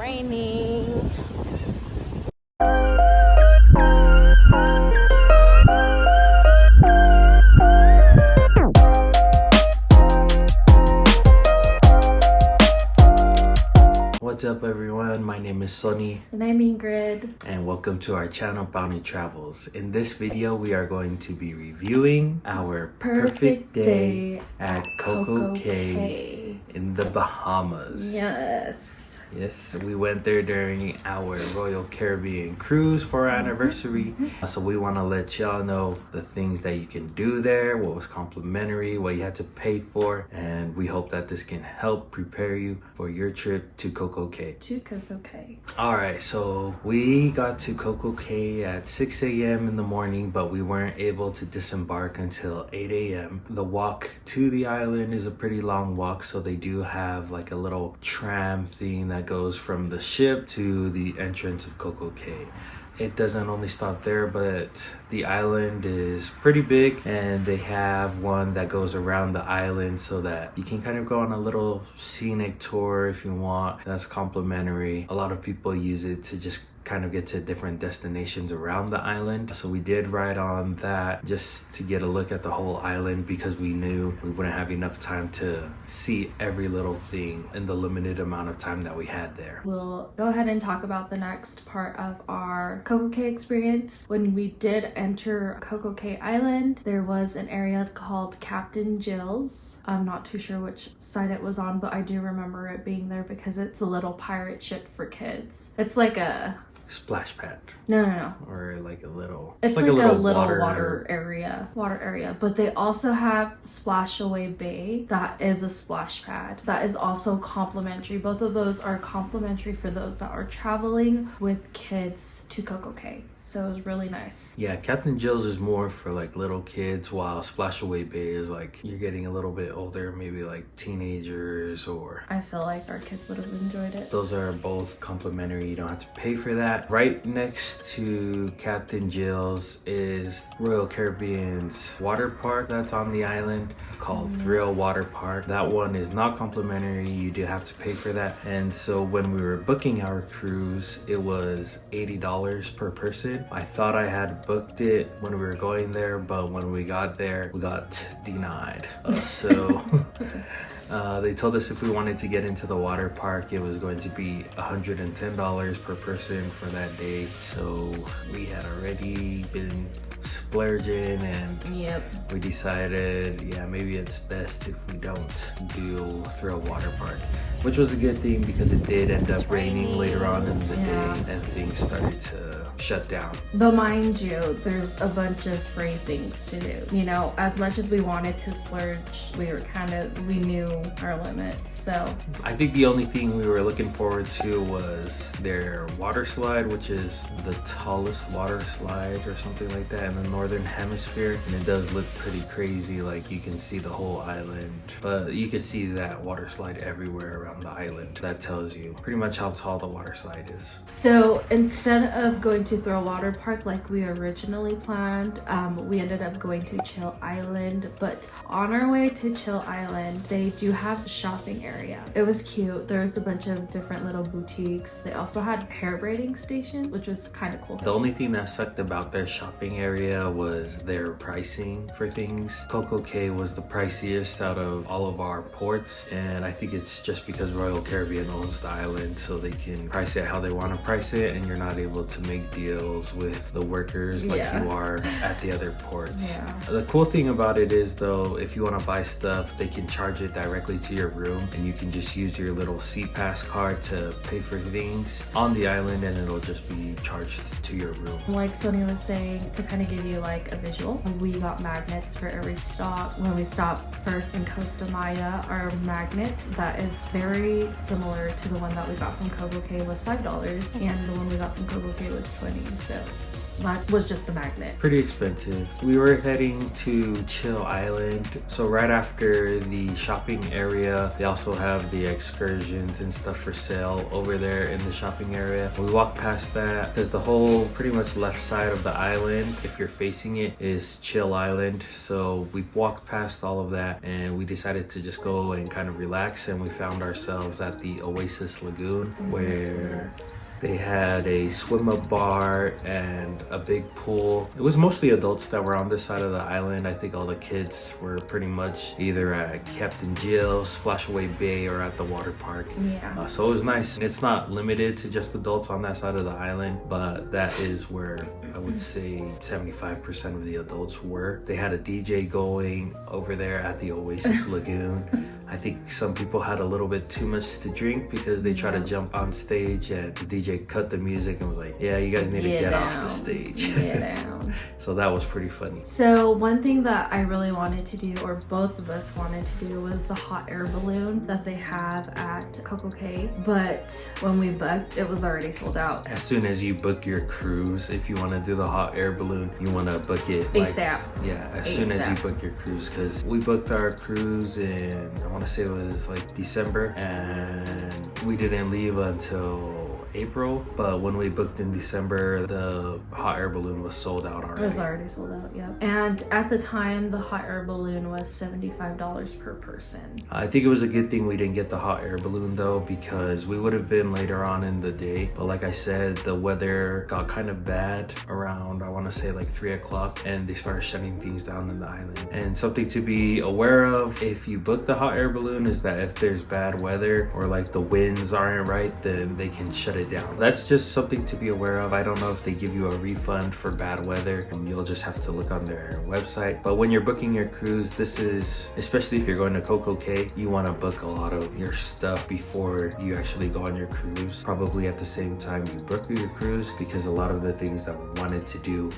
raining. What's up everyone, my name is Sonny And I'm Ingrid. and welcome to our channel Pauni Travels. In this video we are going to be reviewing our perfect day at Coco Cay in the Bahamas. Yes, we went there during our Royal Caribbean cruise for our anniversary. So we want to let y'all know the things that you can do there, what was complimentary, what you had to pay for, and we hope that this can help prepare you for your trip to Coco Cay. Alright, so we got to Coco Cay at 6 a.m. in the morning, but we weren't able to disembark until 8 a.m. The walk to the island is a pretty long walk, so they do have like a little tram thing that goes from the ship to the entrance of Coco Cay. It doesn't only stop there, but the island is pretty big and they have one that goes around the island so that you can kind of go on a little scenic tour if you want. That's complimentary. A lot of people use it to just kind of get to different destinations around the island. So we did ride on that just to get a look at the whole island because we knew we wouldn't have enough time to see every little thing in the limited amount of time that we had there. We'll go ahead and talk about the next part of our Coco Cay experience. When we did enter Coco Cay Island, there was an area called Captain Jill's. I'm not too sure which side it was on, but I do remember it being there because it's a little pirate ship for kids. It's like a splash pad. No. Or like a little... It's like a little water area. But they also have Splashaway Bay. That is a splash pad. That is also complimentary. Both of those are complimentary for those that are traveling with kids to Coco Cay. So it was really nice. Yeah, Captain Jill's is more for like little kids, while Splashaway Bay is like you're getting a little bit older, maybe like teenagers, or... I feel like our kids would have enjoyed it. Those are both complimentary. You don't have to pay for that. Right next to Captain Jill's is Royal Caribbean's water park that's on the island called Thrill Water Park. That one is not complimentary. You do have to pay for that. And so when we were booking our cruise, it was $80 per person. I thought I had booked it when we were going there, but when we got there, we got denied. They told us if we wanted to get into the water park, it was going to be $110 per person for that day. So we had already been splurging and we decided, yeah, maybe it's best if we don't do Thrill Water Park, which was a good thing because it did end up raining later on in the day and things started to shut down. But mind you, there's a bunch of free things to do. You know, as much as we wanted to splurge, we knew our limits. So I think the only thing we were looking forward to was their water slide, which is the tallest water slide or something like that in the northern hemisphere, and it does look pretty crazy. Like you can see the whole island, but you can see that water slide everywhere around the island. That tells you pretty much how tall the water slide is. So instead of going to Thrill Water Park like we originally planned, we ended up going to Chill Island. But on our way to Chill Island, they do have a shopping area. It was cute. There was a bunch of different little boutiques. They also had hair braiding station, which was kind of cool. The only thing that sucked about their shopping area was their pricing for things. Coco Cay was the priciest out of all of our ports, and I think it's just because Royal Caribbean owns the island, so they can price it how they want to price it, and you're not able to make deals with the workers like you are at the other ports. The cool thing about it is though, if you want to buy stuff, they can charge it directly to your room, and you can just use your little seat pass card to pay for things on the island, and it'll just be charged to your room. Like Sonia was saying, to kind of give you like a visual, we got magnets for every stop. When we stopped first in Costa Maya, our magnet that is very similar to the one that we got from Coco Cay was $5, and the one we got from Coco Cay was $20. So That was just the magnet. Pretty expensive. We were heading to Chill Island. So right after the shopping area, they also have the excursions and stuff for sale over there in the shopping area. We walked past that because the whole pretty much left side of the island, if you're facing it, is Chill Island. So we walked past all of that and we decided to just go and kind of relax, and we found ourselves at the Oasis Lagoon where they had a swim-up bar and a big pool. It was mostly adults that were on this side of the island. I think all the kids were pretty much either at Captain Jill, Splashaway Bay, or at the water park. Yeah. So it was nice. It's not limited to just adults on that side of the island, but that is where I would say 75% of the adults were. They had a DJ going over there at the Oasis Lagoon. I think some people had a little bit too much to drink because they tried to jump on stage and the DJ cut the music and was like, yeah, you guys need to get off the stage. Get down. So that was pretty funny. So one thing that I really wanted to do, or both of us wanted to do, was the hot air balloon that they have at Coco Cay. But when we booked, it was already sold out. As soon as you book your cruise, if you want to do the hot air balloon, you want to book it ASAP. Soon as you book your cruise, because we booked our cruise in, I want to say it was like December, and we didn't leave until April, but when we booked in December, the hot air balloon was sold out already. It was already sold out, yeah. And at the time, the hot air balloon was $75 per person. I think it was a good thing we didn't get the hot air balloon though, because we would have been later on in the day. But like I said, the weather got kind of bad around, I want to say like 3 o'clock, and they started shutting things down in the island. And something to be aware of if you book the hot air balloon is that if there's bad weather or like the winds aren't right, then they can shut it down. That's just something to be aware of. I don't know if they give you a refund for bad weather, and you'll just have to look on their website. But when you're booking your cruise, this is, especially if you're going to Coco Cay, you want to book a lot of your stuff before you actually go on your cruise. Probably at the same time you book your cruise, because a lot of the things that we wanted to do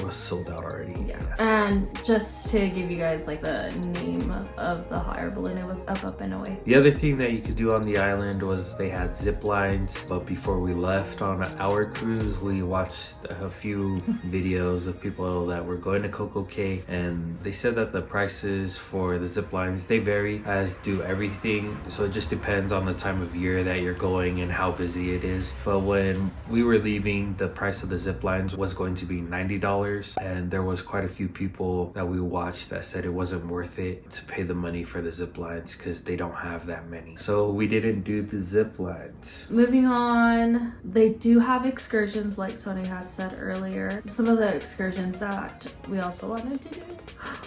was sold out already. Yeah. And just to give you guys like the name of the hot air balloon, it was Up and Away. The other thing that you could do on the island was they had zip lines, but before we left on our cruise, we watched a few videos of people that were going to Coco Cay, and they said that the prices for the zip lines, they vary, as do everything. So it just depends on the time of year that you're going and how busy it is. But when we were leaving, the price of the zip lines was going to be $90, and there was quite a few people that we watched that said it wasn't worth it to pay the money for the zip lines because they don't have that many. So we didn't do the zip lines. Moving on, they do have excursions like Sonny had said earlier. Some of the excursions that we also wanted to do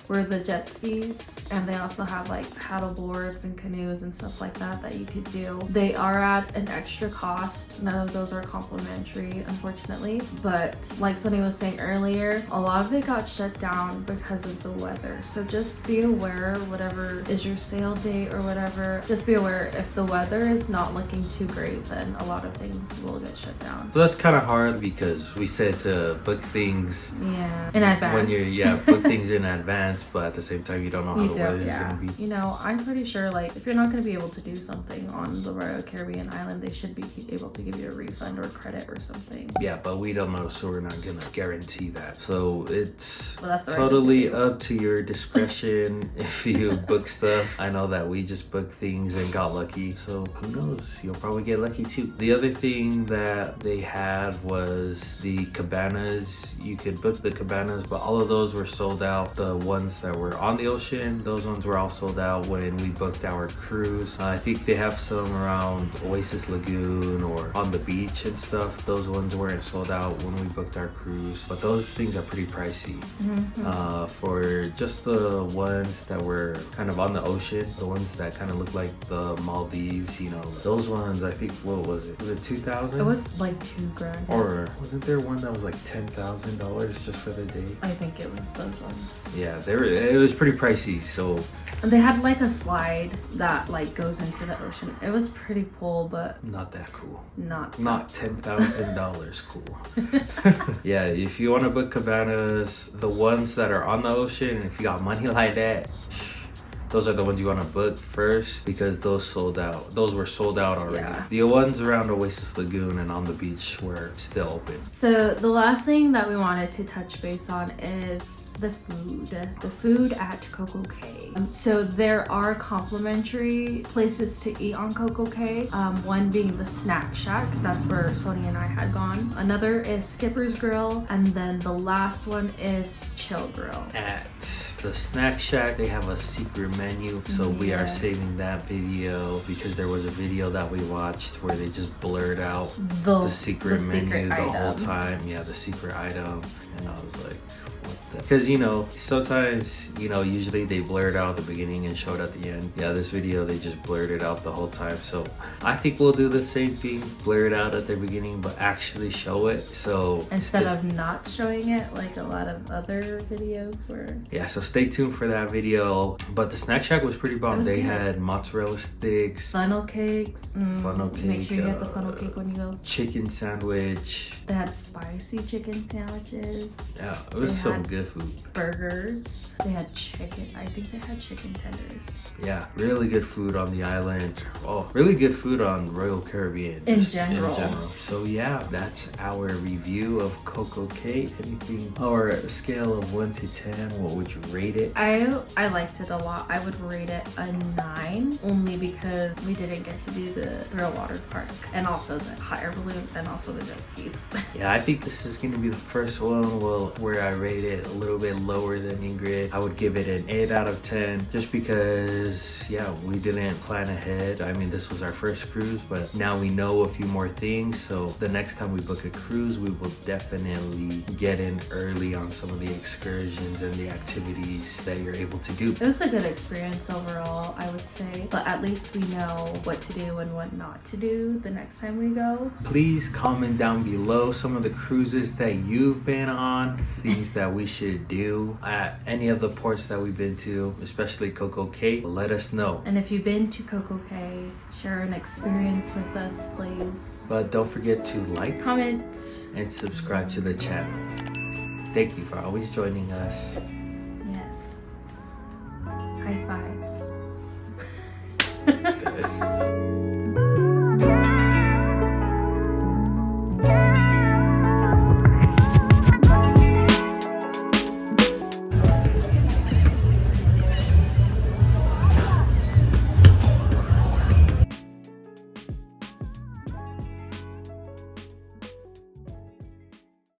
were the jet skis, and they also have like paddle boards and canoes and stuff like that that you could do. They are at an extra cost. None of those are complimentary, unfortunately, but like Sonny was saying earlier, a lot of it got shut down because of the weather. So just be aware, whatever is your sale date or whatever, just be aware if the weather is not looking too great, then a lot of things will get shut down. So that's kind of hard because we said to book things in advance. When you're book things in advance, but at the same time you don't know how the weather is gonna be. You know, I'm pretty sure like if you're not gonna be able to do something on the Royal Caribbean island, they should be able to give you a refund or credit or something. Yeah, but we don't know, so we're not gonna guarantee that. So it's that's totally up to your discretion if you book stuff. I know that we just booked things and got lucky, so who knows, you'll probably get lucky too. The other thing that they had was the cabanas. You could book the cabanas, but all of those were sold out. The ones that were on the ocean, those ones were all sold out when we booked our cruise. I think they have some around Oasis Lagoon or on the beach and stuff. Those ones weren't sold out when we booked our cruise, but those things are pretty pricey. For just the ones that were kind of on the ocean, the ones that kind of look like the Maldives, you know, those ones, I think, what was it? Was it 2,000? It was like $2,000. Or wasn't there one that was like $10,000 just for the day? I think it was those ones. Yeah, it was pretty pricey. So they had like a slide that like goes into the ocean. It was pretty cool, but not that cool. Not $10,000 cool. Yeah, if you want to book cabanas, the ones that are on the ocean, if you got money like that, those are the ones you want to book first because those sold out. Those were sold out already. Yeah. The ones around Oasis Lagoon and on the beach were still open. So the last thing that we wanted to touch base on is the food at Coco Cay. So there are complimentary places to eat on Coco Cay. One being the Snack Shack, that's where Sony and I had gone. Another is Skipper's Grill, and then the last one is Chill Grill. At the Snack Shack, they have a secret menu, so we are saving that video because there was a video that we watched where they just blurred out the secret menu the whole time. Yeah, the secret item, and I was like, because you know, sometimes, you know, usually they blur it out at the beginning and show it at the end. Yeah, this video they just blurred it out the whole time, so I think we'll do the same thing, blur it out at the beginning but actually show it, so instead of not showing it like a lot of other videos were. Yeah, so stay tuned for that video. But the Snack Shack was pretty bomb. They had mozzarella sticks, funnel cakes. Funnel cake, make sure you get the funnel cake when you go. Chicken sandwich. They had spicy chicken sandwiches. Yeah, it was some good food. Burgers. They had chicken. I think they had chicken tenders. Yeah, really good food on the island. Oh, really good food on Royal Caribbean. In general. So yeah, that's our review of Coco Cay. Anything, or scale of 1 to 10, what would you rate it? I liked it a lot. I would rate it a 9, only because we didn't get to do the thrill water park and also the hot air balloon and also the jet skis. Yeah, I think this is gonna be the first one where I rate it a little bit lower than Ingrid. I would give it an 8 out of 10 just because, yeah, we didn't plan ahead. I mean, this was our first cruise, but now we know a few more things, so the next time we book a cruise, we will definitely get in early on some of the excursions and the activities that you're able to do. It was a good experience overall, I would say, but at least we know what to do and what not to do the next time we go. Please comment down below some of the cruises that you've been on, things that we should do at any of the ports that we've been to, especially Coco Cay. Let us know. And if you've been to Coco Cay, share an experience with us, please. But don't forget to like, comment, and subscribe to the channel. Thank you for always joining us. Yes. High five.